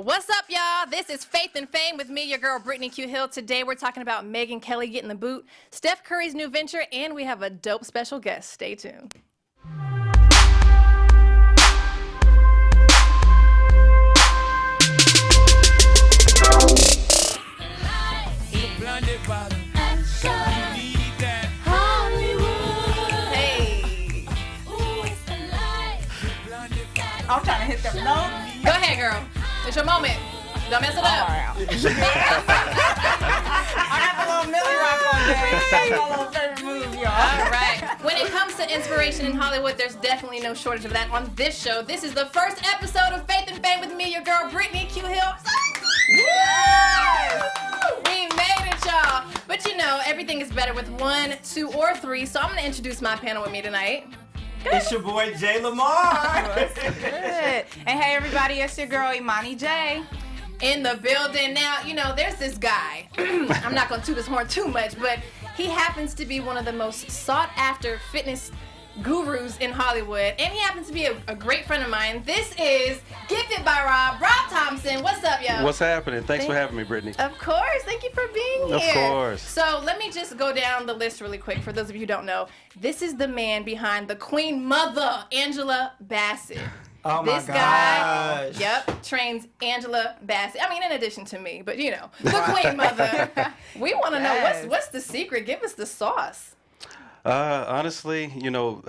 What's up, y'all? This is Faith and Fame with me, your girl, Brittney Q. Hill. Today, we're talking about Megyn Kelly getting the boot, Steph Curry's new venture, and we have a dope special guest. Stay tuned. Hey. I'm trying to hit them notes. Go ahead, girl. It's your moment. Don't mess it up. I got the little Millie Rock on there. That's my little favorite move, y'all. All right. When it comes to inspiration in Hollywood, there's definitely no shortage of that on this show. This is the first episode of Faith and Fame with me, your girl, Brittney Q. Hill. Yes! We made it, y'all. But you know, everything is better with 1, 2, or 3. So I'm going to introduce my panel with me tonight. It's your boy Jay Lamar. Good. And hey, everybody, it's your girl Imani J. In the building. Now, you know, there's this guy. I'm not going to toot his horn too much, but he happens to be one of the most sought after fitness gurus in Hollywood, and he happens to be a great friend of mine. This is Gifted by Rob Thompson. What's up, yo? What's happening? Thanks for having me, Brittney. Of course. Thank you for being here. Of course. So let me just go down the list really quick for those of you who don't know. This is the man behind the Queen Mother, Angela Bassett. Oh my This guy, gosh. yep, trains Angela Bassett. I mean, in addition to me, but you know, the Queen Mother. We want to know what's the secret. Give us the sauce. Honestly, you know,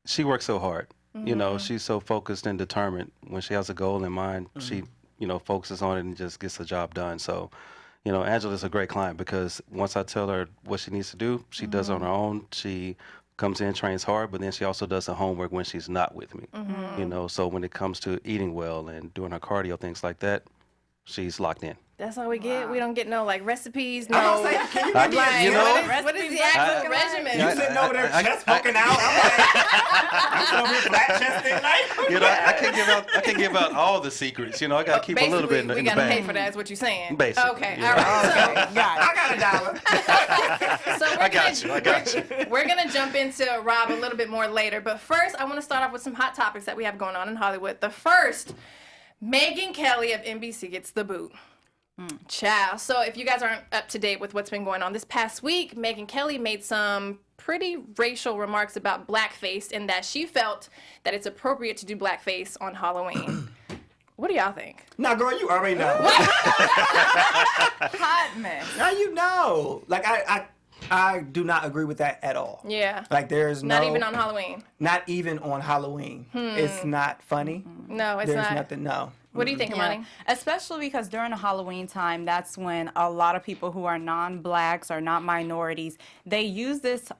she works so hard. You know, she's so focused and determined. When she has a goal in mind, she, you know, focuses on it and just gets the job done. So, you know, Angela's a great client because once I tell her what she needs to do, she does it on her own. She comes in, trains hard, but then she also does the homework when she's not with me. You know, so when it comes to eating well and doing her cardio, things like that, she's locked in. That's all we get. We don't get no like recipes. No. I was like, can you I- give me a you know, What is the actual regimen? You sitting over there chest poking out. I'm like, you sitting over here flat chested like. You know, I can't give out all the secrets. You know, I gotta keep a little bit in the we bag. gotta pay for that. Is what you're saying? Basically, Okay. yeah. All right. I got $1. So I got you. We're gonna jump into Rob a little bit more later, but first I want to start off with some hot topics that we have going on in Hollywood. The first, Megyn Kelly of NBC gets the boot. Ciao. So if you guys aren't up to date with what's been going on this past week, Megyn Kelly made some pretty racial remarks about blackface and that she felt that it's appropriate to do blackface on Halloween. What do y'all think? Nah, girl, you already know. Hot mess. Now you know. Like I do not agree with that at all. Yeah. Like there's no. Not even on Halloween. Not even on Halloween. It's not funny. No, it's There's not. nothing. No. What do you think, Imani? Especially because during the Halloween time, that's when a lot of people who are non-blacks or not minorities, they use this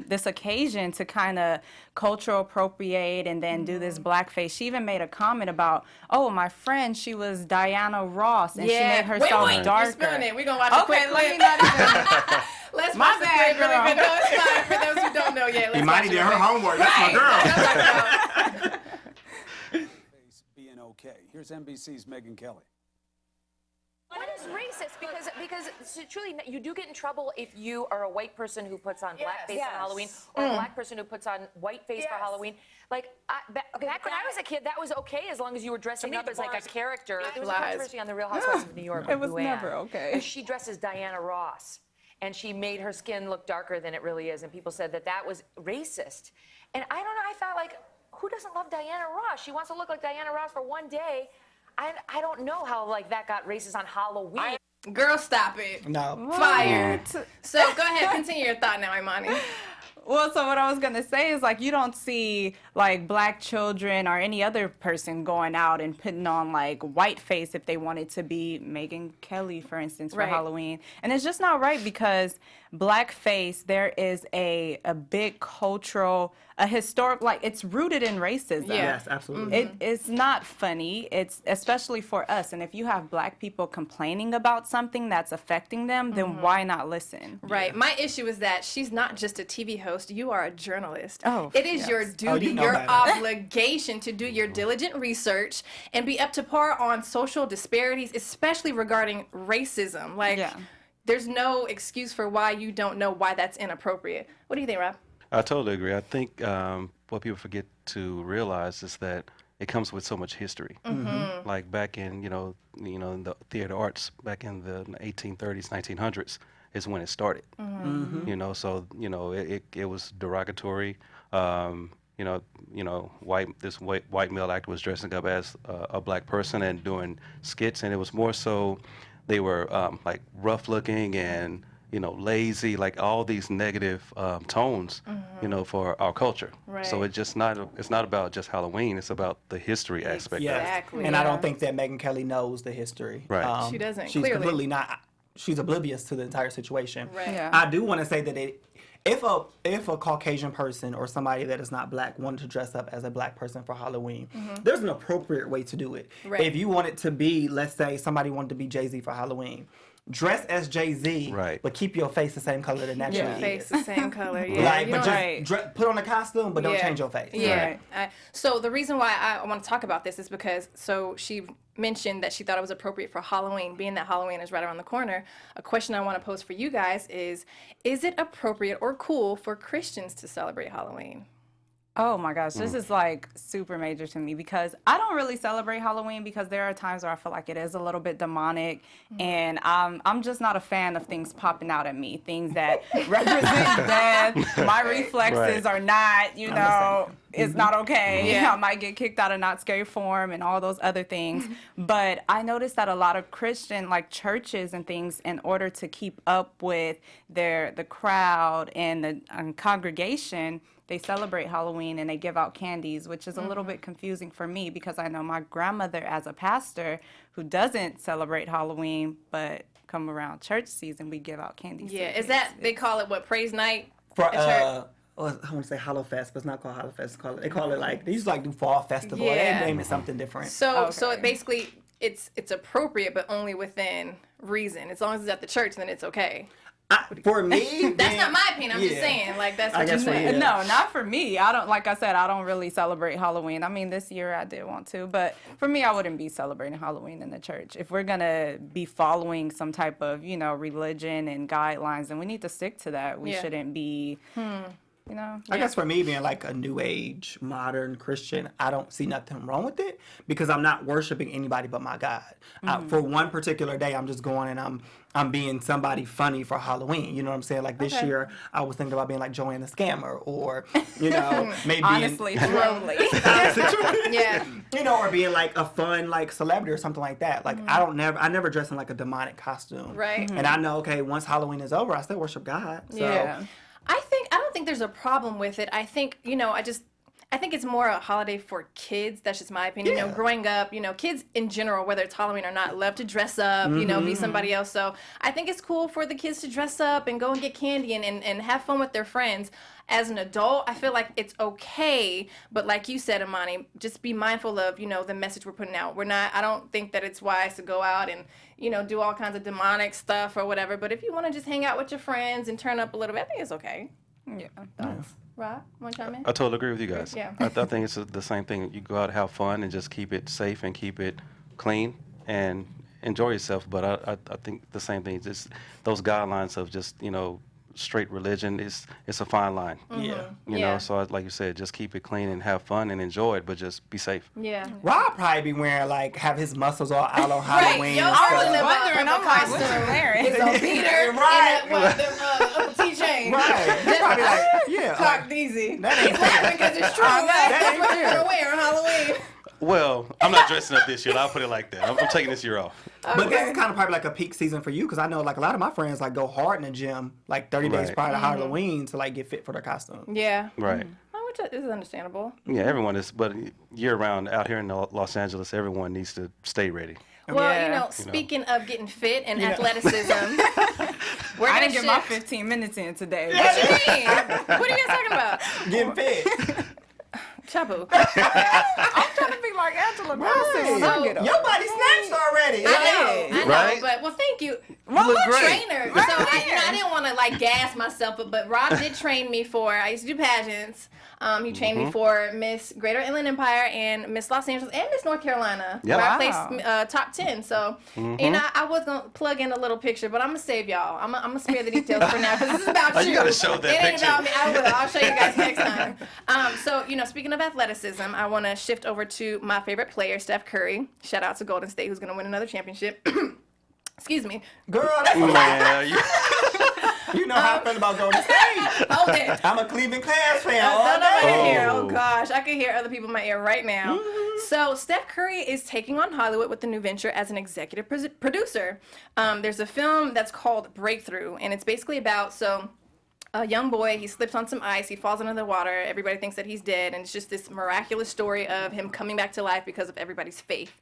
this occasion to kind of cultural appropriate and then do this blackface. She even made a comment about, oh, my friend, she was Diana Ross and she made herself wait, darker. You're spilling it. We're gonna watch a quick Okay, let clip. me not even. Let's My watch the bad, clip really girl. quick. No, it's fine for those who don't know yet. Let's Imani watch did it her real quick. homework. That's my girl. Being okay. Here's NBC's Megyn Kelly. What is racist? Because truly, you do get in trouble if you are a white person who puts on blackface on Halloween, or a black person who puts on whiteface for Halloween. Like back when I was a kid, that was okay as long as you were dressing up as like a character. There was a controversy on The Real Housewives of New York. It was with Luann, never okay. 'cause she dresses Diana Ross, and she made her skin look darker than it really is, and people said that that was racist. And I don't know. I thought like, who doesn't love Diana Ross? She wants to look like Diana Ross for one day. I don't know how like that got racist on Halloween. Girl, stop it. No. Fired. So go ahead, continue your thought now, Imani. Well, so what I was going to say is, like, you don't see, like, black children or any other person going out and putting on, like, whiteface if they wanted to be Megyn Kelly, for instance, for Halloween. And it's just not right because blackface, there is a big cultural, a historic, like, it's rooted in racism. Yes, absolutely. It's not funny. It's especially for us. And if you have black people complaining about something that's affecting them, then why not listen? Right. My issue is that she's not just a TV host. You are a journalist. Oh, it is your duty, you know your better. obligation to do your diligent research and be up to par on social disparities, especially regarding racism. Like, there's no excuse for why you don't know why that's inappropriate. What do you think, Rob? I totally agree. I think what people forget to realize is that it comes with so much history. Like back in, in the theater arts, back in the 1830s, 1900s is when it started. So, it was derogatory. White male actor was dressing up as a black person and doing skits, and it was more so they were like rough looking and lazy, like all these negative tones, for our culture. Right. So it's not about just Halloween. It's about the history aspect. Yes. Of it. Exactly. And I don't think that Megyn Kelly knows the history. Right. She doesn't, She's clearly. completely not. She's oblivious to the entire situation. Right. Yeah. I do want to say that if a Caucasian person or somebody that is not black wanted to dress up as a black person for Halloween, there's an appropriate way to do it. Right. If you want it to be, let's say somebody wanted to be Jay-Z for Halloween, dress as Jay-Z, Right. but keep your face the same color that naturally Yeah. is. Face the same color. Yeah. Like, You but don't- just put on a costume, but don't Yeah. change your face. Yeah. Right. So the reason why I want to talk about this is because she mentioned that she thought it was appropriate for Halloween, being that Halloween is right around the corner. A question I want to pose for you guys is it appropriate or cool for Christians to celebrate Halloween? Oh my gosh, this is like super major to me because I don't really celebrate Halloween because there are times where I feel like it is a little bit demonic, and I'm just not a fan of things popping out at me, things that represent death. My reflexes are not, it's not okay. Yeah. I might get kicked out of Not Scary Forum and all those other things. But I noticed that a lot of Christian churches and things, in order to keep up with the crowd and the congregation, they celebrate Halloween and they give out candies, which is a little bit confusing for me because I know my grandmother, as a pastor who doesn't celebrate Halloween, but come around church season, we give out candies. Yeah. Is that, they call it what, praise night For at church? I want to say Hallowfest, but it's not called Hallowfest. They call it they used to do fall festival. Yeah. They name it something different. So it Okay. basically it's appropriate, but only within reason. As long as it's at the church, then it's okay. For me, That's not my opinion. I'm just yeah. saying, that's I what you guess for said. you. No, not for me. I don't, like I said, I don't really celebrate Halloween. I mean, this year I did want to, but for me, I wouldn't be celebrating Halloween in the church. If we're going to be following some type of, religion and guidelines, then we need to stick to that. We Yeah. shouldn't be, I guess for me, being like a new age, modern Christian, I don't see nothing wrong with it because I'm not worshiping anybody but my God. For one particular day, I'm just going and I'm being somebody funny for Halloween. You know what I'm saying? Like this Okay. year, I was thinking about being like Joanne the Scammer, or maybe honestly, trolly. Yeah. or being like a fun celebrity or something like that. Like I never dress in like a demonic costume. Right. And I know, okay, once Halloween is over, I still worship God. So Yeah. I don't think there's a problem with it. I think, I think it's more a holiday for kids. That's just my opinion. Yeah. Growing up, kids in general, whether it's Halloween or not, love to dress up, be somebody else. So I think it's cool for the kids to dress up and go and get candy and have fun with their friends. As an adult, I feel like it's okay, but like you said, Imani, just be mindful of, the message we're putting out. I don't think that it's wise to go out and, do all kinds of demonic stuff or whatever, but if you want to just hang out with your friends and turn up a little bit, I think it's okay. Yeah. Rob, want to chime in? I totally agree with you guys. Yeah. I think it's the same thing. You go out, have fun, and just keep it safe and keep it clean and enjoy yourself. But I think the same thing. Just those guidelines of just straight religion it's a fine line. yeah. You Yeah. know, so like you said, just keep it clean and have fun and enjoy it, but just be safe. Yeah. Rob probably be wearing have his muscles all out on Halloween. Yo, and I stuff. was wondering, I'm like, what you wearing? His old beater Right. and that T-chain. Right. He probably yeah. Talk easy. That ain't Laughing because it's true. That's what you're gonna wear on Halloween. Well, I'm not dressing up this year. I'll put it like that. I'm taking this year off. But this is kind of probably like a peak season for you because I know a lot of my friends go hard in the gym 30 days Right. prior to Halloween to get fit for their costume. Yeah. Right. Oh, which is understandable. Yeah, everyone is, but year round out here in Los Angeles, everyone needs to stay ready. Well, Yeah. speaking of getting fit and athleticism, we're I gonna didn't get my shift. 15 minutes in today. What you mean? What are you guys talking about? Getting fit. Chabu. I'm trying to be like Angela Bassett when I get up. Your body snatched already. I know, Right? but well, thank you. Well, look look, great. Trainer. So I didn't want to gas myself up, but Rob did train me I used to do pageants. He trained me for Miss Greater Inland Empire and Miss Los Angeles and Miss North Carolina, Yep. where I Wow. placed top 10. So, I was going to plug in a little picture, but I'm going to save y'all. I'm going to spare the details for now because this is about Oh, you. you gotta show that it ain't picture. about me. I will. I'll show you guys next time. So, speaking of athleticism, I want to shift over to my favorite player, Steph Curry. Shout out to Golden State, who's going to win another championship. Excuse me. Girl, that's Man, you know how I feel about Golden State. Hold it. I'm a Cleveland Cavs fan. all None of my day. ear. Oh gosh, I can hear other people in my ear right now. So Steph Curry is taking on Hollywood with the new venture as an executive producer. There's a film that's called Breakthrough, and it's basically about a young boy, he slips on some ice, he falls into the water, everybody thinks that he's dead, and it's just this miraculous story of him coming back to life because of everybody's faith.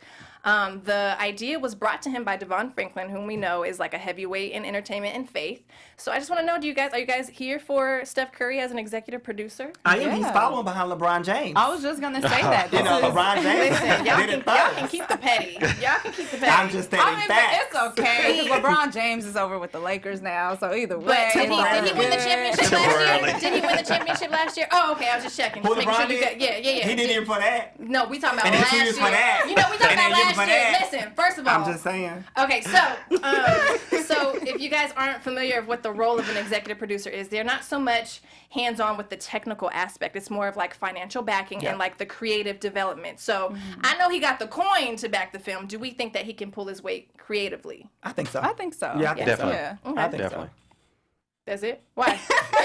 The idea was brought to him by Devon Franklin, whom we know is like a heavyweight in entertainment and faith. So I just want to know, are you guys here for Steph Curry as an executive producer? I am. He's following behind LeBron James. I was just gonna say that. You know, LeBron James Listen, did it y'all first. can keep the petty. Y'all can keep the petty. I'm just stating facts. It's okay. 'Cause LeBron James is over with the Lakers now, so either way. But did he win the championship last year? Temporarily. Did he win the championship last year? Oh, okay. I was just checking. Who Just making LeBron sure you did? got, yeah. He didn't even for that. No, we talking about And then last 2 year. years for that. You know, we talking And then about a year last for year. that. Listen, first of all. I'm just saying. Okay, so if you guys aren't familiar with what the role of an executive producer is, they're not so much hands-on with the technical aspect. It's more of like financial backing and like the creative development. So I know he got the coin to back the film. Do we think that he can pull his weight creatively? I think so. I think so. Yeah, I think Definitely. so. Yeah. Okay. I think Definitely. That's it? Why?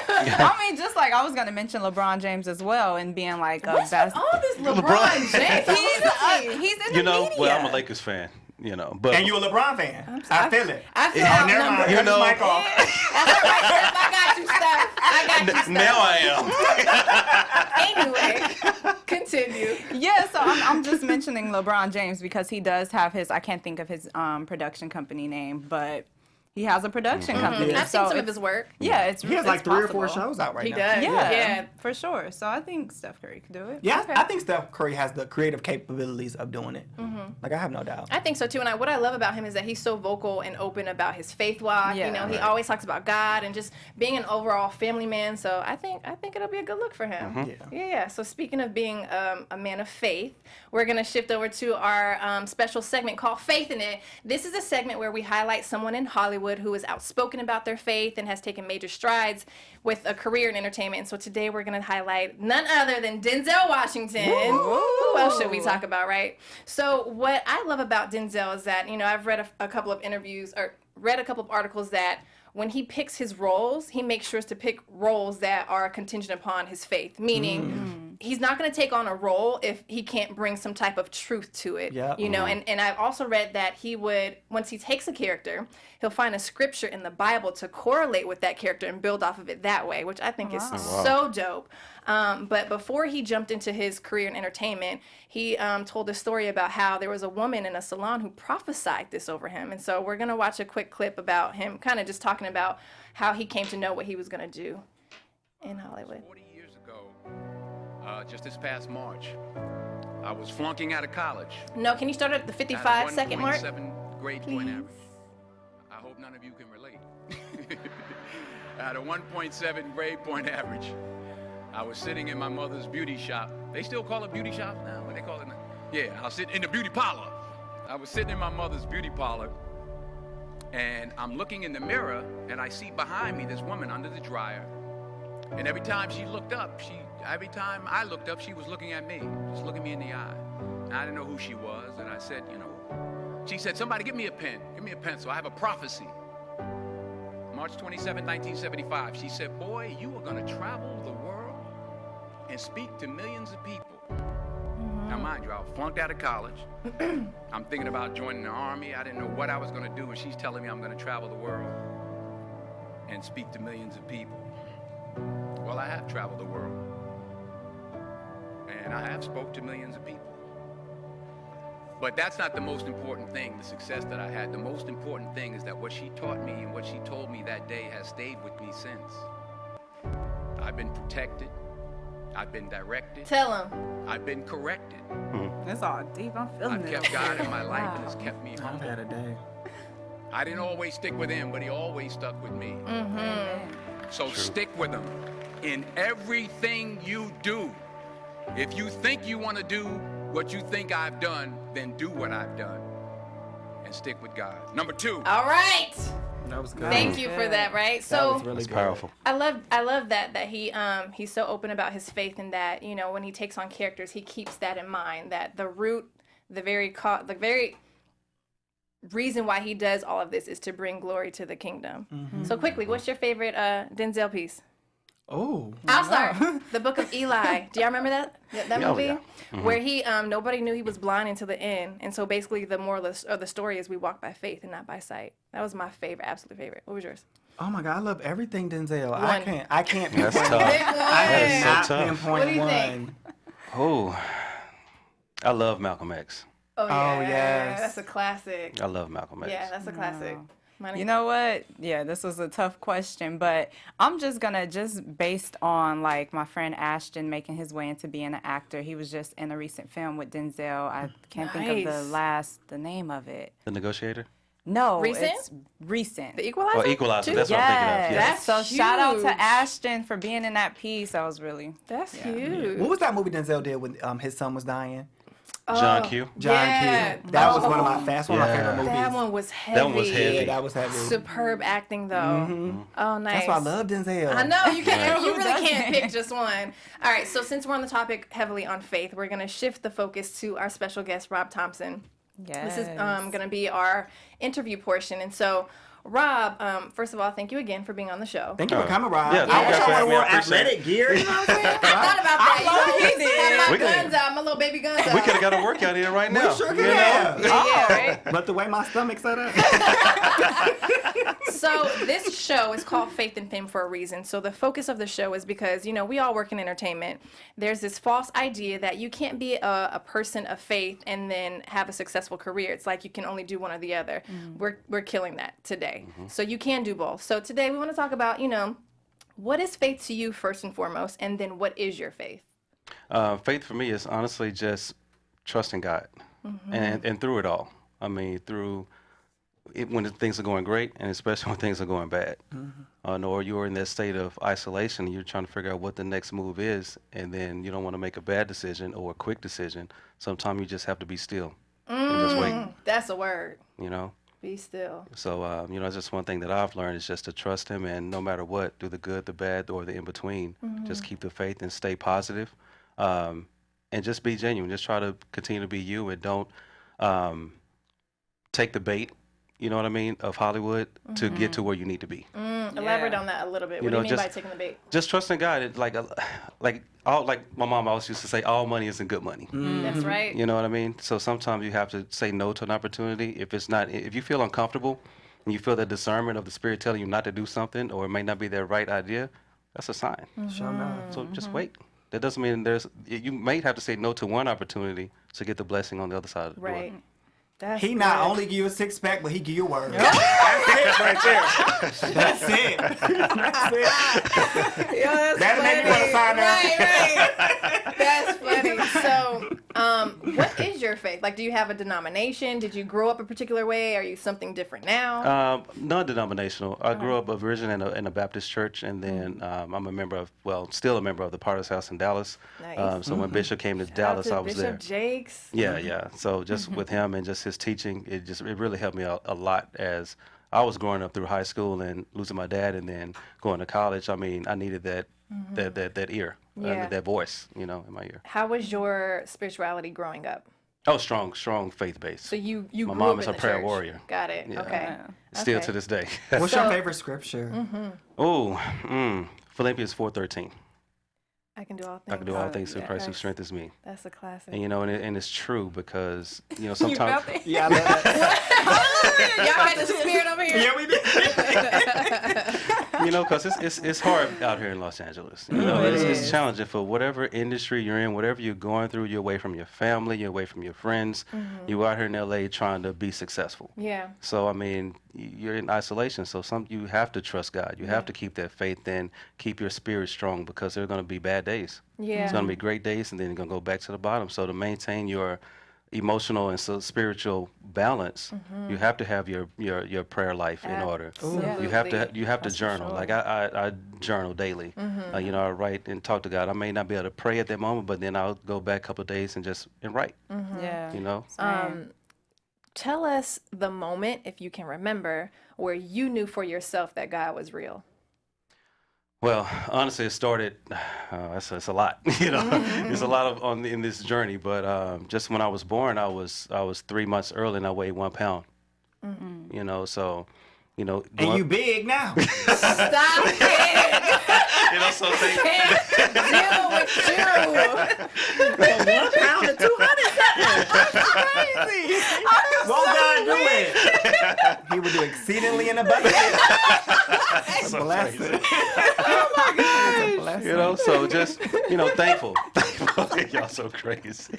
I mean, just like I was gonna mention LeBron James as well, and being like a What's best. with all this LeBron LeBron. James? He's in the you know, media. well, I'm a Lakers fan. You know, but And you a LeBron fan. I feel it. I feel Oh, never mind. outnumbered. You Cut know- his mic off. That's all right, Steph. I got you, Steph. I got you, Steph. now I am. Anyway, continue. Yeah, so I'm just mentioning LeBron James because he does have his, I can't think of his production company name, but he has a production company. I've so seen some of it's- his work. Yeah, it's He has it's like 3 or 4 possible. shows out right He now. does. Yeah, Yeah. for sure. So I think Steph Curry could do it. Yeah, Okay. I think Steph Curry has the creative capabilities of doing it. Like, I have no doubt. I think so too, and what I love about him is that he's so vocal and open about his faith walk. Yeah. You know, he always talks about God and just being an overall family man. So I think it'll be a good look for him. Yeah. So speaking of being a man of faith, we're gonna shift over to our special segment called Faith in It. This is a segment where we highlight someone in Hollywood who is outspoken about their faith and has taken major strides with a career in entertainment. And so today we're gonna highlight none other than Denzel Washington. Who else should we talk about, right? So what I love about Denzel is that, you know, I've read a couple of interviews or read a couple of articles that when he picks his roles, he makes sure to pick roles that are contingent upon his faith, meaning he's not going to take on a role if he can't bring some type of truth to it. Yep. You know, and I've also read that he would, once he takes a character, he'll find a scripture in the Bible to correlate with that character and build off of it that way, which I think is so dope. But before he jumped into his career in entertainment, he told a story about how there was a woman in a salon who prophesied this over him. And so we're going to watch a quick clip about him kind of just talking about how he came to know what he was going to do in Hollywood. 40 years ago, just this past March, I was flunking out of college. No, can you start at the 55-second mark? 7 grade point average. I hope none of you can relate. I had a 1.7 grade point average. I was sitting in my mother's beauty shop. They still call it beauty shop now? What they call it now? Yeah, I was sitting in the beauty parlor. I was sitting in my mother's beauty parlor, and I'm looking in the mirror, and I see behind me this woman under the dryer. And every time she looked up, every time I looked up, she was looking at me, just looking me in the eye. And I didn't know who she was, and I said, you know, she said, somebody give me a pen, give me a pencil, I have a prophecy. March 27, 1975, she said, boy, you are gonna travel the world and speak to millions of people. Now mind you, I flunked out of college. I'm thinking about joining the army. I didn't know what I was gonna do, and she's telling me I'm gonna travel the world and speak to millions of people. Well, I have traveled the world, and I have spoke to millions of people. But that's not the most important thing, the success that I had. The most important thing is that what she taught me and what she told me that day has stayed with me since. I've been protected. I've been directed. Tell him. I've been corrected. It's all deep. I'm feeling I've it. kept God in my life, and it's kept me I've humble. had a day. I didn't always stick with him, but he always stuck with me. So stick with him in everything you do. If you think you want to do what you think I've done, then do what I've done and stick with God. Number 2. All right. That was good. Thank you for that, right? That So was really It's good. powerful. I love that he's so open about his faith, and that, you know, when he takes on characters, he keeps that in mind, that the root, the very reason why he does all of this is to bring glory to the kingdom. So quickly, what's your favorite Denzel piece? Oh. I'll start. The Book of Eli. Do y'all remember that movie? Yeah. Where he nobody knew he was blind until the end, and so basically the moral of the story is we walk by faith and not by sight. That was my favorite, absolute favorite. What was yours? Oh my God, I love everything Denzel. One. I can't That's pinpoint tough. one. Pick one. I That is so cannot tough. pinpoint What do you one. think? Oh, I love Malcolm X. Oh yeah, yes. that's a classic. I love Malcolm X. Yeah, that's a classic. Money. You know what? Yeah, this was a tough question, but I'm just gonna, just based on like my friend Ashton making his way into being an actor. He was just in a recent film with Denzel. I can't think of the name of it. The Negotiator. No, Recent? it's recent. The Equalizer. Oh, Equalizer. Too? That's what I'm thinking of. Yes. Yes. So shout out huge. to Ashton for being in that piece. That was really That's huge. What was that movie Denzel did when his son was dying? John Q. John Yeah. Q. That was one of my favorite movies. That one was heavy. That one was heavy. Yeah, that was heavy. Superb acting though. Oh, nice. That's why I love Denzel. I know you can't. You Who really can't doesn't? pick just one. All right. So since we're on the topic heavily on faith, we're gonna shift the focus to our special guest, Rob Thompson. yes. This is gonna be our interview portion, and so. Rob, first of all, thank you again for being on the show. Thank you for coming, Rob. Yeah, I thank you wish guys for I having would me. have I wore appreciate athletic gear. You know what I'm saying? I thought about that. I love You know, it. have my We could- guns out, my little baby guns out. We could have got a workout here right now. We sure you could know? have. Yeah, right? But the way my stomach's set up. So this show is called Faith and Fame for a reason. So the focus of the show is because, you know, we all work in entertainment. There's this false idea that you can't be a person of faith and then have a successful career. It's like you can only do one or the other. We're killing that today. So you can do both. So today we want to talk about, you know, what is faith to you first and foremost, and then what is your faith? Faith for me is honestly just trusting God, and through it all. I mean, through it, when things are going great, and especially when things are going bad, or you're in that state of isolation, and you're trying to figure out what the next move is, and then you don't want to make a bad decision or a quick decision. Sometimes you just have to be still and just wait. That's a word. You know. Be still. So, you know, it's just one thing that I've learned is just to trust him, and no matter what, do the good, the bad, or the in-between, just keep the faith and stay positive, and just be genuine. Just try to continue to be you, and don't take the bait, you know what I mean, of Hollywood to get to where you need to be. Elaborate on that a little bit. What do you mean by taking the bait? Just trusting God. It, like my mom always used to say, all money isn't good money. That's right. You know what I mean? So sometimes you have to say no to an opportunity if you feel uncomfortable and you feel the discernment of the Spirit telling you not to do something, or it may not be the right idea. That's a sign. Sure enough. So just wait. That doesn't mean you may have to say no to one opportunity to get the blessing on the other side of the door. Right. That's He not good. only give you a six pack, but he give you a word. That's it right there. That's it. That's it. Yo, that's That'll make me want to sign up. Right. That's funny. So, what is your faith? Like, do you have a denomination? Did you grow up a particular way? Are you something different now? Non-denominational. I grew up originally in a Baptist church, and then I'm a member of, still a member of the Potter's House in Dallas. Nice. So when Bishop came to Shout out Dallas, to I was Bishop there. Jakes. Yeah. So just with him and just his teaching, it really helped me a lot as I was growing up through high school and losing my dad, and then going to college. I mean, I needed that ear, Yeah. that voice, in my ear. How was your spirituality growing up? Oh, strong faith base. So you My grew mom up is in a the prayer church. warrior. Got it. Yeah. Okay. Still Okay. to this day. What's your So- favorite scripture? Philippians 4:13. I can do all things. I can do all things through Yeah, Christ who strengthens me. That's a classic. And and it's true because You sometimes felt it? Yeah, I love that. Y'all had the spirit over here. Yeah, we did. because it's hard out here in Los Angeles. It's challenging for whatever industry you're in, whatever you're going through. You're away from your family, you're away from your friends. You're out here in LA trying to be successful. Yeah. So I mean, you're in isolation. So you have to trust God. You have to keep that faith and keep your spirit strong, because there are going to be bad days. Yeah. It's going to be great days, and then you're going to go back to the bottom. So to maintain your emotional and spiritual balance, you have to have your prayer life in order. You have to That's for journal. sure. Like I journal daily. I write and talk to God. I may not be able to pray at that moment, but then I'll go back a couple of days and write. Yeah. You know. Tell us the moment, if you can remember, where you knew for yourself that God was real. Well, honestly, it started. It's a lot, There's a lot in this journey. But just when I was born, I was 3 months early, and I weighed 1 pound. So, And you big now. Stop it! So Can't deal with you. 1 pound and 200 something. That's crazy. Won't God do it? He would do exceedingly in abundance. That's a blessing. Oh my gosh. So just, thankful. Y'all so crazy.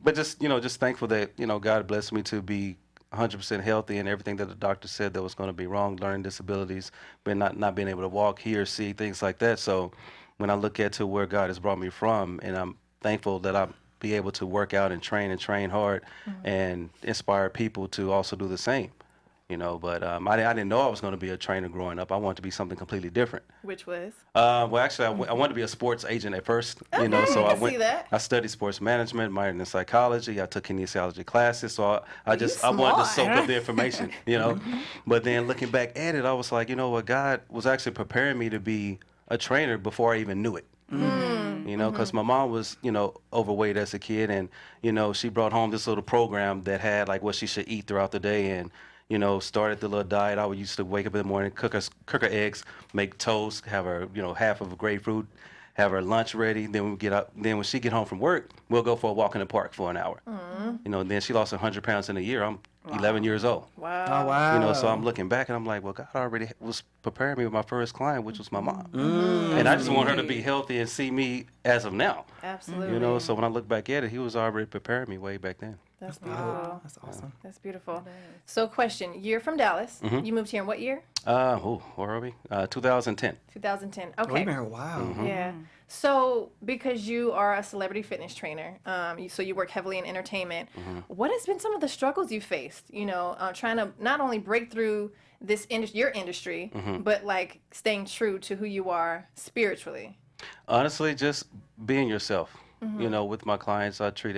But just thankful that, God blessed me to be 100% healthy, and everything that the doctor said that was going to be wrong, learning disabilities, but not being able to walk, hear, see, things like that. So when I look at to where God has brought me from, and I'm thankful that I'll be able to work out and train hard and inspire people to also do the same. But I didn't know I was going to be a trainer growing up. I wanted to be something completely different. Which was? Well, actually, I wanted to be a sports agent at first. So I see that. I studied sports management, minored in psychology. I took kinesiology classes. So I wanted to soak up the information, But then looking back at it, I was like, what, God was actually preparing me to be a trainer before I even knew it. Because my mom was, overweight as a kid, and, she brought home this little program that had like what she should eat throughout the day, and started the little diet. I would used to wake up in the morning, cook her eggs, make toast, have her, half of a grapefruit, have her lunch ready. Then we get up. Then when she get home from work, we'll go for a walk in the park for an hour. Then she lost 100 pounds in a year. I'm 11 years old. Wow. Oh, wow. So I'm looking back and I'm like, well, God already was preparing me with my first client, which was my mom. And I just want her to be healthy and see me as of now. Absolutely. So when I look back at it, he was already preparing me way back then. That's beautiful. That's awesome. That's beautiful. So question, you're from Dallas. You moved here in what year? Where are we? 2010. 2010. Oh, Okay. you've been here a while. Yeah. So because you are a celebrity fitness trainer, so you work heavily in entertainment, what has been some of the struggles you faced, trying to not only break through this your industry, but like staying true to who you are spiritually? Honestly, just being yourself. With my clients, I treat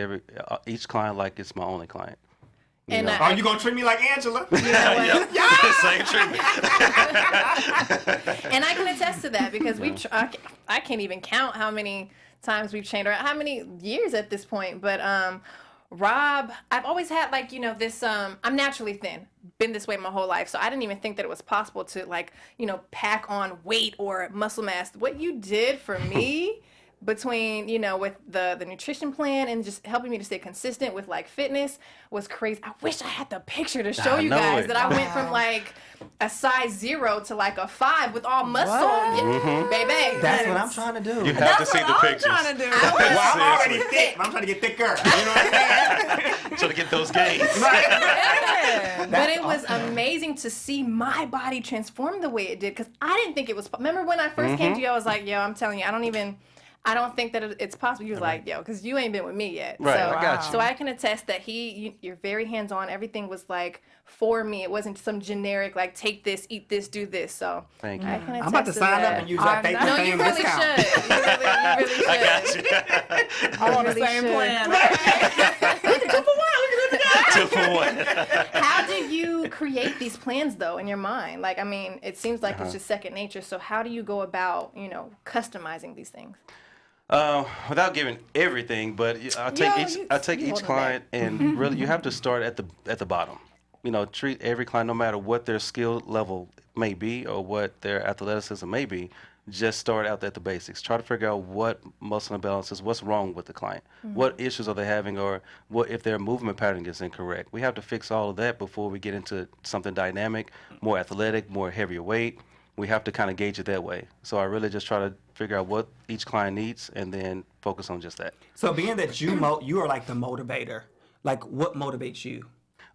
each client like it's my only client. And Oh, you gonna treat me like Angela? you know what? Same treatment. And I can attest to that because I can't even count how many times we've trained, or how many years at this point. But Rob, I've always had this. I'm naturally thin, been this way my whole life, so I didn't even think that it was possible to pack on weight or muscle mass. What you did for me. Between, with the nutrition plan and just helping me to stay consistent with fitness was crazy. I wish I had the picture to show you guys that I went from a size 0 to a 5 with all muscle. Yeah, baby. That's what I'm trying to do. You have to see the pictures. Trying to do. Well, I'm already thick, but I'm trying to get thicker. You know what I'm saying? So to get those gains. But it was amazing to see my body transform the way it did, because I didn't think it was. Remember when I first came to you, I was like, yo, I'm telling you, I don't think that it's possible. You was like, yo, because you ain't been with me yet. Right, so, I got you. So I can attest that you're very hands-on. Everything was for me. It wasn't some generic, take this, eat this, do this. So Thank you. I can attest I'm about to sign that. up and use that fake No, you fame really discount. should. You really should. I got you. I want the really same should. plan. 2 for 1. How do you create these plans, though, in your mind? It seems like it's just second nature. So how do you go about, customizing these things? Without giving everything, but I take each client and really you have to start at the bottom. Treat every client, no matter what their skill level may be or what their athleticism may be. Just start out at the basics. Try to figure out what muscle imbalances, what's wrong with the client, what issues are they having, or what if their movement pattern is incorrect. We have to fix all of that before we get into something dynamic, more athletic, more heavier weight. We have to kind of gauge it that way. So I really just try to figure out what each client needs and then focus on just that. So being that you are the motivator, what motivates you?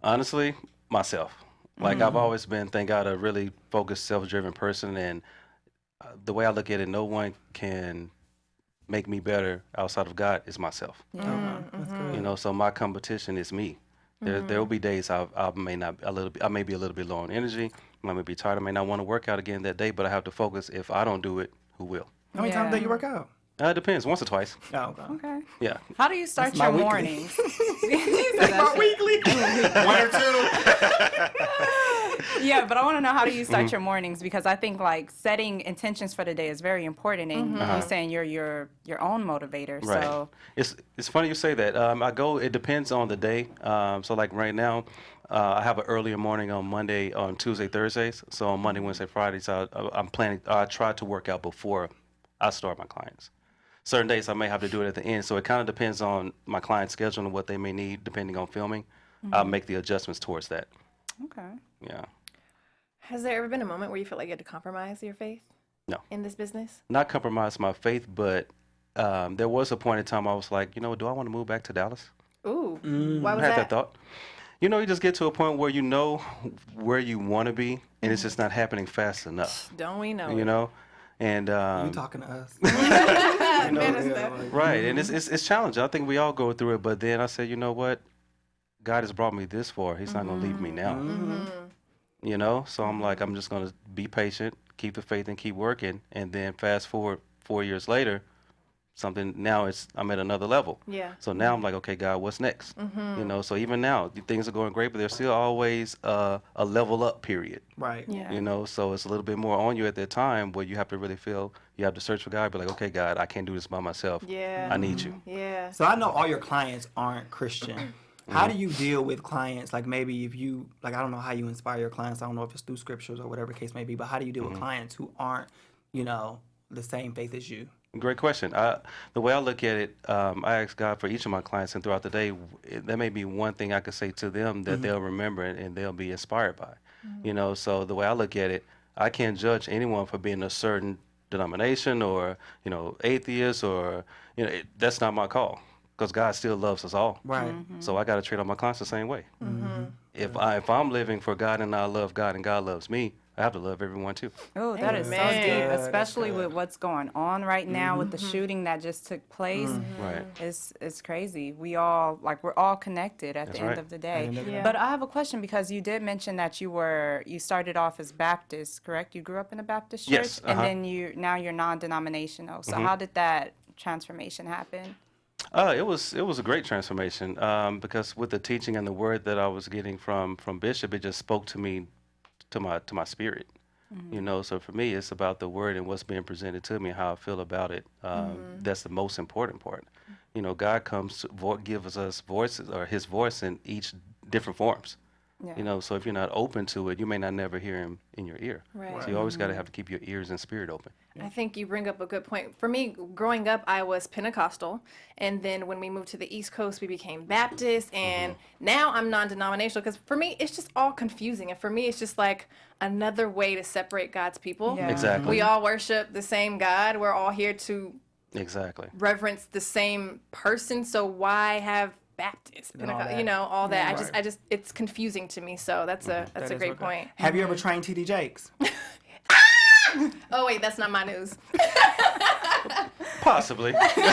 Honestly, myself. I've always been, thank God, a really focused, self-driven person, and the way I look at it, no one can make me better outside of God is myself. That's good. So my competition is me. There will be days I may be a little bit low on energy. I may be tired. I may not want to work out again that day, but I have to focus. If I don't do it, who will? How many times do you work out? It depends. Once or twice. Oh, okay. Okay. Yeah. How do you start my your weekly. mornings? My weekly. 1 or 2. Yeah, but I want to know, how do you start your mornings? Because I think like setting intentions for the day is very important, and you saying you're your own motivator. Right. So It's funny you say that. It depends on the day. So like right now, I have an earlier morning on Tuesday, Thursdays. So on Monday, Wednesday, Fridays, I'm planning. I try to work out before I start my clients. Certain days I may have to do it at the end. So it kind of depends on my client's schedule and what they may need, depending on filming. I'll make the adjustments towards that. okay. Yeah. Has there ever been a moment where you feel like you had to compromise your faith No. in this business? Not compromise my faith, but there was a point in time I was like, do I want to move back to Dallas? Ooh, why was I had that? that thought. You just get to a point where you know where you want to be, and it's just not happening fast enough. Don't we know? You know, and You talking to us? right, and it's challenging. I think we all go through it, but then I said, you know what? God has brought me this far. He's not gonna leave me now. So I'm like, I'm just gonna be patient, keep the faith, and keep working. And then fast forward 4 years later, I'm at another level. Yeah. So now I'm like, okay, God, what's next? So even now things are going great, but there's still always a level up period. Right. Yeah. So it's a little bit more on you at that time where you have to really feel you have to search for God, be like, okay, God, I can't do this by myself. Yeah. I need you. Yeah. So I know all your clients aren't Christian. How do you deal with clients? Like maybe if you, like, I don't know how you inspire your clients. I don't know if it's through scriptures or whatever the case may be, but how do you deal with clients who aren't, the same faith as you? Great question. The way I look at it, I ask God for each of my clients, and throughout the day, there may be one thing I could say to them that they'll remember and they'll be inspired by. So the way I look at it, I can't judge anyone for being a certain denomination or, atheist or, that's not my call, because God still loves us all. Right. So I got to treat all my clients the same way. If I'm living for God and I love God and God loves me, I have to love everyone too. Oh, that is so Amen. deep, That's especially good. with what's going on right now with the shooting that just took place. Right. It's crazy. We're all connected at That's the end right. of the day. Yeah. But I have a question, because you did mention that you started off as Baptist, correct? You grew up in a Baptist church, Yes, and then now you're non-denominational. So how did that transformation happen? It was a great transformation because with the teaching and the word that I was getting from Bishop, it just spoke to me, to my spirit. So for me, it's about the word and what's being presented to me and how I feel about it. That's the most important part. God comes to gives us voices, or His voice, in each different forms. Yeah. So if you're not open to it, you may not never hear Him in your ear. Right. So you always got to have to keep your ears and spirit open. I think you bring up a good point. For me, growing up, I was Pentecostal, and then when we moved to the East Coast, we became Baptist, and now I'm non-denominational, because for me, it's just all confusing, and for me, it's just like another way to separate God's people. Yeah. Exactly. We all worship the same God. We're all here to Exactly. reverence the same person, so why have Baptist, And all Pentecost, that. all that. Right. I just, it's confusing to me, so that's a That is great okay. point. Have you ever trained TD Jakes? Oh wait, that's not my news. Possibly. That's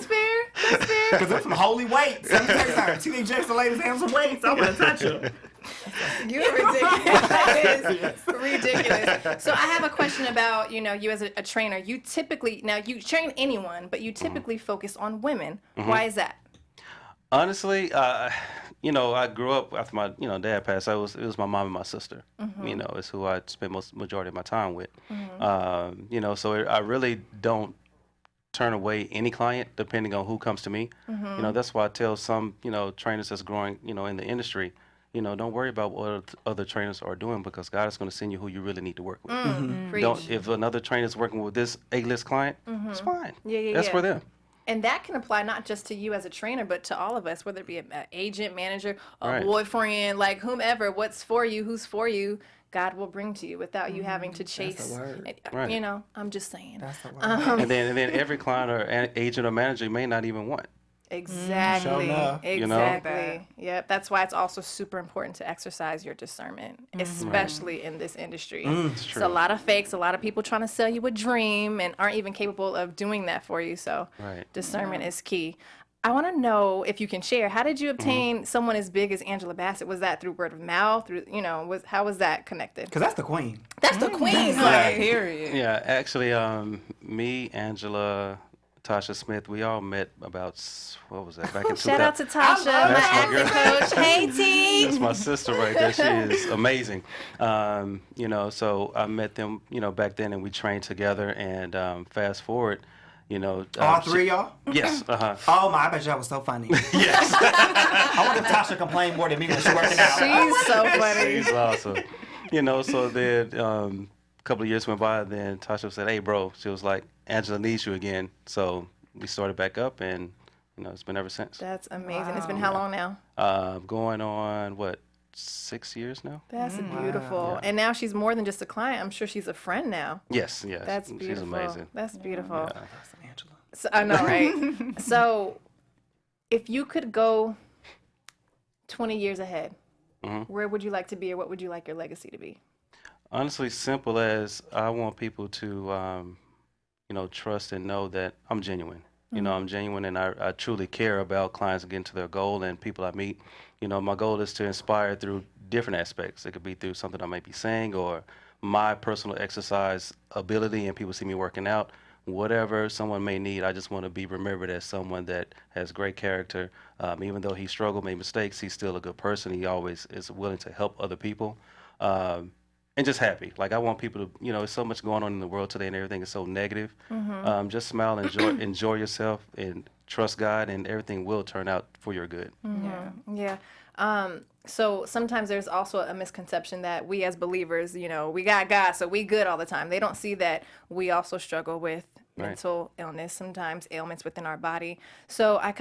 fair. That's fair. Because there's some holy weights. Let me tell you something. TD Jakes, the ladies have some weights. I want to touch them. You're ridiculous. That is ridiculous. So I have a question about, you as a trainer. You typically, now you train anyone, but you typically focus on women. Why is that? Honestly, I grew up after my, dad passed. It was my mom and my sister. It's who I spent majority of my time with. So I really don't turn away any client depending on who comes to me. That's why I tell some, trainers that's growing, in the industry, don't worry about what other trainers are doing, because God is going to send you who you really need to work with. Preach. If another trainer is working with this A-list client, it's fine. Yeah, That's yeah. for them. And that can apply not just to you as a trainer, but to all of us, whether it be an agent, manager, a Right. boyfriend, like whomever, what's for you, who's for you, God will bring to you without you having to chase. word. Right. I'm just saying. That's the word. And then every client or agent or manager may not even want. Exactly. Sure enough. Exactly. Yep. That's why it's also super important to exercise your discernment, especially in this industry. It's It's true. a lot of fakes, a lot of people trying to sell you a dream and aren't even capable of doing that for you. So Right. discernment is key. I want to know if you can share. How did you obtain someone as big as Angela Bassett? Was that through word of mouth? Through how was that connected? Because that's the queen. That's the queen. Like, period. Yeah, actually, me, Angela, Tasha Smith, we all met about, what was that, back in 2000. Shout out to Tasha, my That's my acting coach. Hey, T. That's my sister right there. She is amazing. So I met them, back then, and we trained together. And fast forward, All three of y'all? Yes. Oh my! I bet y'all was so funny. Yes. I wonder if Tasha complained more than me when she working out. She's so funny. She's awesome. So then a couple of years went by. Then Tasha said, "Hey, bro," she was like, "Angela needs you again." So we started back up, and it's been ever since. That's amazing. It's been how long now? Going on 6 years now. That's beautiful. And now she's more than just a client. I'm sure she's a friend now. Yes. That's beautiful. She's amazing. That's beautiful. Yeah. Angela. So, I know, right? So, if you could go 20 years ahead, where would you like to be, or what would you like your legacy to be? Honestly, simple as I want people to, trust and know that I'm genuine. I'm genuine, and I truly care about clients getting to their goal and people I meet. My goal is to inspire through different aspects. It could be through something I may be saying or my personal exercise ability, and people see me working out. Whatever someone may need, I just want to be remembered as someone that has great character. Even though he struggled, made mistakes, he's still a good person. He always is willing to help other people. And just happy. Like, I want people to, there's so much going on in the world today and everything is so negative. Just smile, enjoy yourself, and trust God, and everything will turn out for your good. Yeah. So sometimes there's also a misconception that we as believers, we got God, so we good all the time. They don't see that we also struggle with mental illness, sometimes ailments within our body. So I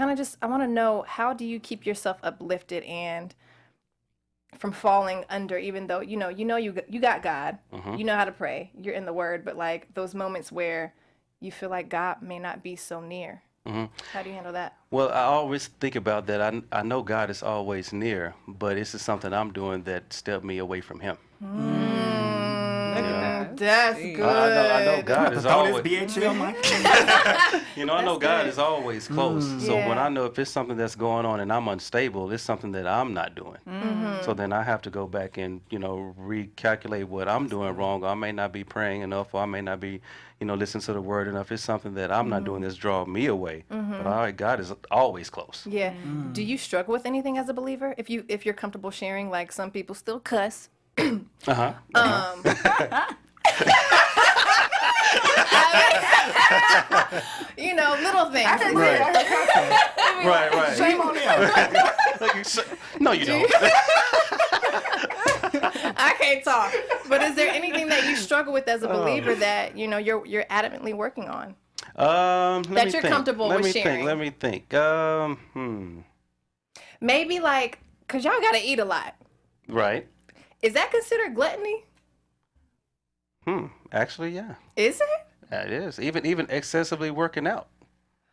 want to know, how do you keep yourself uplifted and from falling under, even though you got God, you know how to pray, you're in the Word, but like those moments where you feel like God may not be so near. How do you handle that? Well, I always think about that. I know God is always near, but this is something I'm doing that stepped me away from Him. Look at that. That's good. I know God is always. BHL, Mike. I know God is always close. So when I know if it's something that's going on and I'm unstable, it's something that I'm not doing. So then I have to go back and recalculate what I'm doing wrong. I may not be praying enough, or I may not be listening to the Word enough. It's something that I'm not doing that's drawing me away. But all right, God is always close. Yeah. Do you struggle with anything as a believer? If you're comfortable sharing, like some people still cuss. Little things. Right. Shame on him. No, you don't. I can't talk. But is there anything that you struggle with as a believer that you're adamantly working on? That you're comfortable with sharing? Let me think. Maybe cause y'all gotta eat a lot. Right. Is that considered gluttony? Actually, yeah. Is it? It is. Even excessively working out.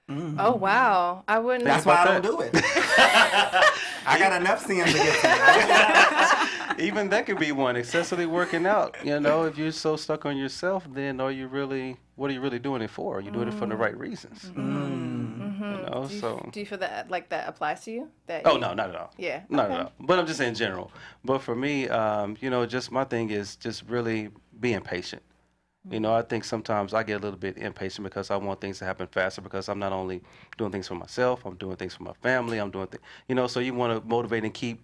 Oh wow! I wouldn't. That's why I don't do it. I got enough sins to get to. Even that could be one. Excessively working out. If you're so stuck on yourself, then what are you really doing it for? Are you doing it for the right reasons? Do you feel that that applies to you? No, not at all. Yeah. Not at all. But I'm just saying in general. But for me, just my thing is just really being patient. I think sometimes I get a little bit impatient because I want things to happen faster, because I'm not only doing things for myself, I'm doing things for my family, I'm doing things, so you want to motivate and keep,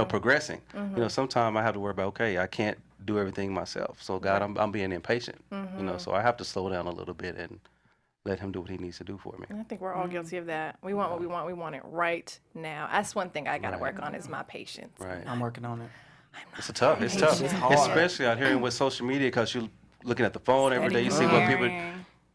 progressing. Sometimes I have to worry about, okay, I can't do everything myself. So God, I'm being impatient, so I have to slow down a little bit and let Him do what He needs to do for me. I think we're all guilty of that. We want what we want. We want it right now. That's one thing I got to work on, is my patience. Right. I'm working on it. It's tough. It's tough, especially out here with social media, because you looking at the phone every day, you see what people,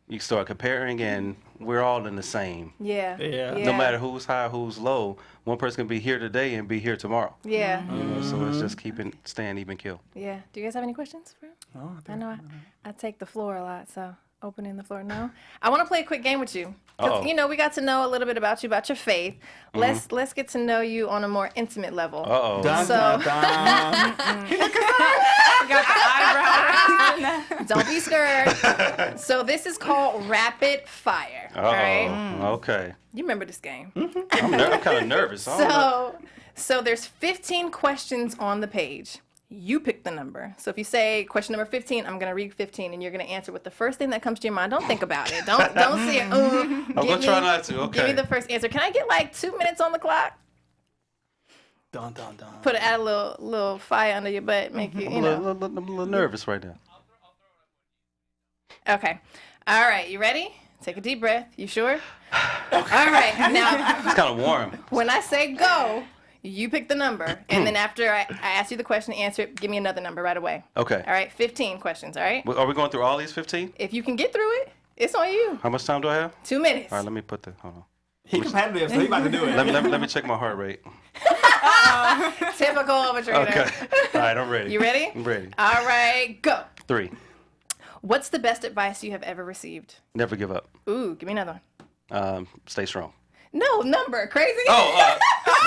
you start comparing, and we're all in the same. Yeah. No matter who's high, who's low, one person can be here today and be here tomorrow. Yeah. So it's just staying even keel. Yeah. Do you guys have any questions for him? Oh, I know I take the floor a lot, so. Opening the floor, no. I want to play a quick game with you. 'Cause, Uh-oh. you know, we got to know a little bit about you, about your faith. Let's get to know you on a more intimate level. Uh-oh. Dun, So- dun, dun. Got the eyebrows. Don't be scared. So this is called rapid fire. Uh-oh. All right. Okay. You remember this game? I'm kind of nervous. I don't know. So there's 15 questions on the page. You pick the number. So if you say question number 15, I'm gonna read 15, and you're gonna answer with the first thing that comes to your mind. Don't think about it. Don't see it. I'm gonna try not to. Give me Okay. the first answer. Can I get like 2 minutes on the clock? Dun, dun, dun. Add a little fire under your butt, make you, I'm a little nervous right now. Okay. All right, you ready? Take a deep breath. You sure? All right. Now, It's kind of warm. when I say go, you pick the number, and then after I ask you the question, answer it, give me another number right away. Okay. All right, 15 questions, all right? Are we going through all these 15? If you can get through it, it's on you. How much time do I have? 2 minutes. All right, let me put the. Hold on. He competitive, so he about to do it. Let me check my heart rate. Typical of a trainer. Okay. All right, I'm ready. You ready? I'm ready. All right, go. 3. What's the best advice you have ever received? Never give up. Ooh, give me another one. Stay strong. No, number. Crazy? Oh,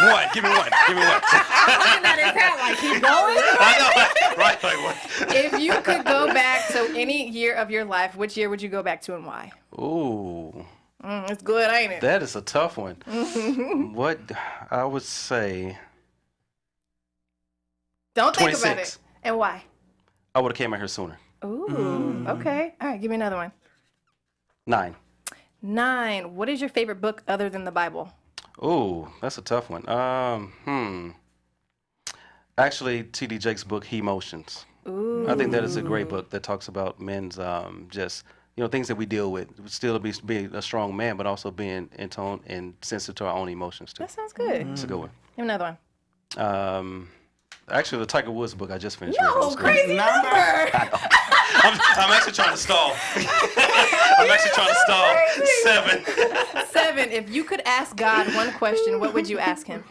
1. Give me 1. Give me 1. Looking at his hat like, keep going. I know. Right. Like what? If you could go back to any year of your life, which year would you go back to and why? Ooh, It's good, ain't it? that is a tough one. What I would say, Don't think about 26. it. And why? I would have came out here sooner. Ooh, okay. All right, give me another one. 9. 9. What is your favorite book other than the Bible? Ooh, that's a tough one. Actually, T.D. Jake's book, He Motions. Ooh. I think that is a great book that talks about men's just things that we deal with. Still being a strong man, but also being in tone and sensitive to our own emotions too. That sounds good. It's a good one. Give me another one. Actually, the Tiger Woods book I just finished. reading. That No, was great. crazy number. I'm actually trying to stall. I'm actually trying to stall. 7. 7. If you could ask God one question, what would you ask him?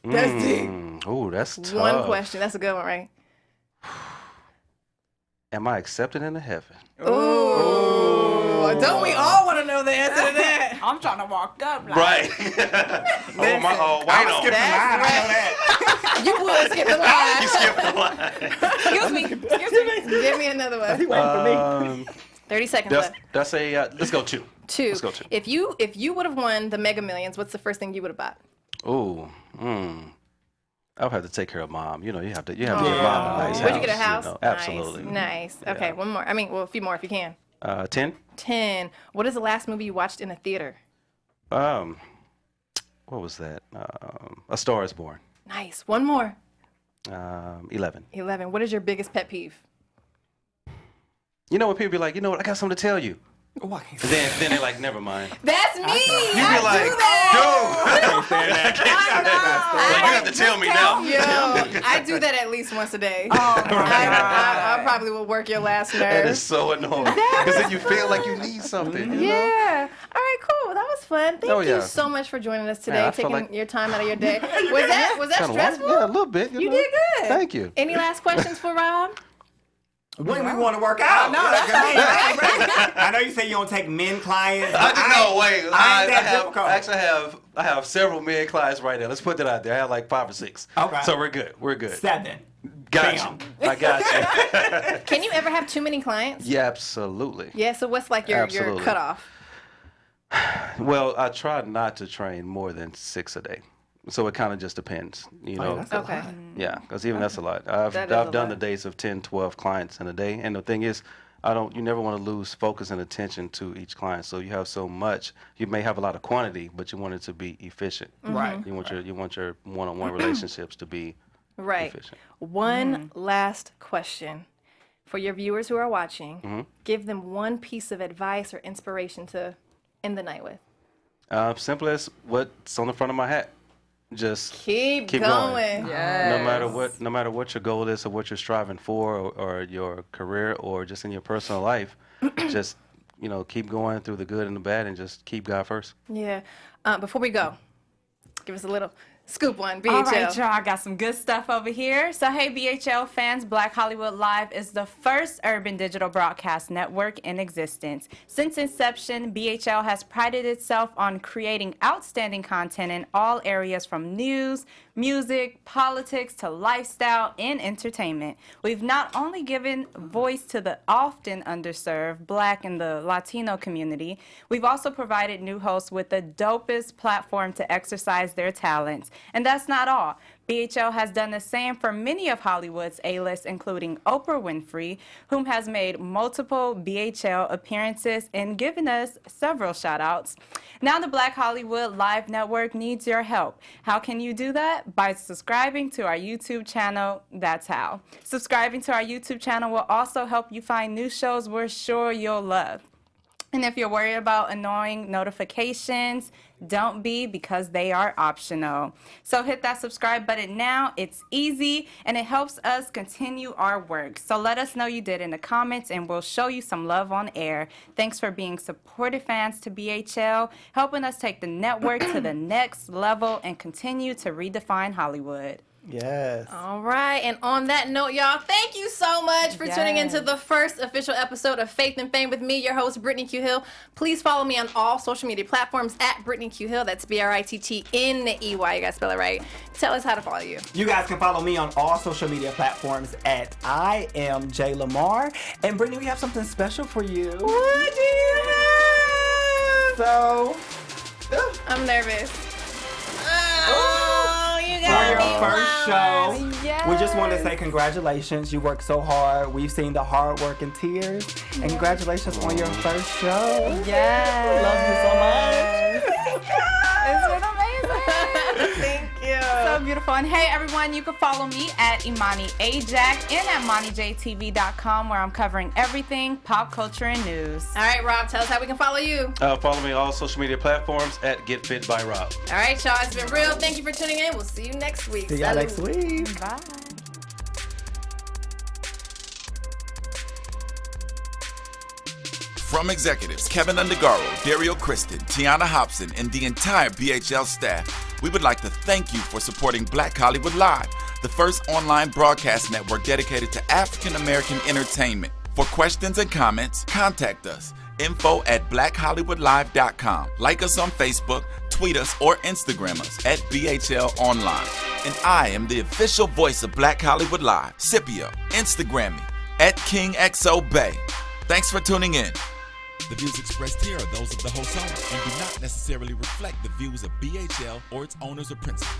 That's deep. Ooh, that's tough. One question. That's a good one, right? Am I accepted into heaven? Ooh. Don't we all want to know the answer to that? I'm trying to walk up. Like, Right. Oh, my white on. Skip the line, I know that. You would skip the line. You skipped the line. Excuse me. Excuse me. Give me another one. He waiting for me. 30 seconds left. That's a let's go 2. 2. Let's go 2. If you would have won the Mega Millions, what's the first thing you would have bought? Ooh, I would have to take care of mom. You have to give mom a nice house. Would you get a house? Absolutely. Nice. Okay, one more. I mean, well, a few more if you can. 10. 10. What is the last movie you watched in a theater? What was that? A Star Is Born. Nice. One more. 11. 11. What is your biggest pet peeve? You know when people be like, I got something to tell you. Oh, I can't And then they're like, never mind. That's me. You be like, dude, you have to tell me now. Yo, I do that at least once a day. I probably will work your last That nerve. is so annoying. Because then you feel like you need something. You know? Yeah. All right, cool. That was fun. Thank Oh, you yeah. so much for joining us today, Yeah, I feel taking like- your time out of your day. Was that Kinda stressful? Yeah, a little bit. You know? did good. Thank you. Any last questions for Rob? When we want to work out. No, I know you say you don't take men clients. But I ain't that difficult. I have several men clients right now. Let's put that out there. I have like 5 or 6. Okay. So we're good. We're good. 7. Got Bam. you. I got you. Can you ever have too many clients? Yeah, absolutely. Yeah, so what's like your Absolutely. cutoff? Well, I try not to train more than 6 a day. So it kind of just depends, that's a Okay. lot. Yeah, because even that's a lot. I've That is a done lot. the days of 10, 12 clients in a day. And the thing is, you never want to lose focus and attention to each client. So you have so much, you may have a lot of quantity, but you want it to be efficient. Right. You want your one-on-one relationships to be Right. efficient. One last question. For your viewers who are watching, give them one piece of advice or inspiration to end the night with. Simple as what's on the front of my hat. Just Keep going. going. No matter what your goal is or what you're striving for, or your career, or just in your personal life, just keep going through the good and the bad, and just keep God first. Yeah. Before we go, give us a little Scoop one, BHL. All right, y'all, I got some good stuff over here. So, hey, BHL fans, Black Hollywood Live is the first urban digital broadcast network in existence. Since inception, BHL has prided itself on creating outstanding content in all areas from news, music, politics, to lifestyle and entertainment. We've not only given voice to the often underserved Black and the Latino community, we've also provided new hosts with the dopest platform to exercise their talents. And that's not all. BHL has done the same for many of Hollywood's A-list, including Oprah Winfrey, whom has made multiple BHL appearances and given us several shout-outs. Now the Black Hollywood Live Network needs your help. How can you do that? By subscribing to our YouTube channel. That's how. Subscribing to our YouTube channel will also help you find new shows we're sure you'll love. And if you're worried about annoying notifications, don't be, because they are optional. So hit that subscribe button now. It's easy and it helps us continue our work. So let us know you did in the comments and we'll show you some love on air. Thanks for being supportive fans to BHL, helping us take the network to the next level and continue to redefine Hollywood. Yes. All right, and on that note, y'all, thank you so much for tuning into the first official episode of Faith and Fame with me, your host, Brittney Q Hill. Please follow me on all social media platforms at Brittney Q Hill. That's BRITTNEY. You gotta spell it right. Tell us how to follow you. You guys can follow me on all social media platforms at I am J Lamar. And Brittney, we have something special for you. What do you have? So, I'm nervous. for your first show, we just want to say congratulations. You worked so hard. We've seen the hard work and tears. And congratulations on your first show. Yes. Love you so much. It's been amazing. Thank you. So beautiful. And hey, everyone, you can follow me at Imani A Jack and at ImaniJTV.com, where I'm covering everything pop culture and news. All right, Rob, tell us how we can follow you. Follow me on all social media platforms at Get Fit by Rob. All right, y'all, it's been real. Thank you for tuning in. We'll see you next week. See y'all next week. Bye. From executives Kevin Undergaro, Dario Kristen, Tiana Hobson, and the entire BHL staff, we would like to thank you for supporting Black Hollywood Live, the first online broadcast network dedicated to African American entertainment. For questions and comments, contact us. info@blackhollywoodlive.com. Like us on Facebook, tweet us, or Instagram us at BHL Online. And I am the official voice of Black Hollywood Live, Scipio. Instagram me at KingXOBay. Thanks for tuning in. The views expressed here are those of the host only and do not necessarily reflect the views of BHL or its owners or principals.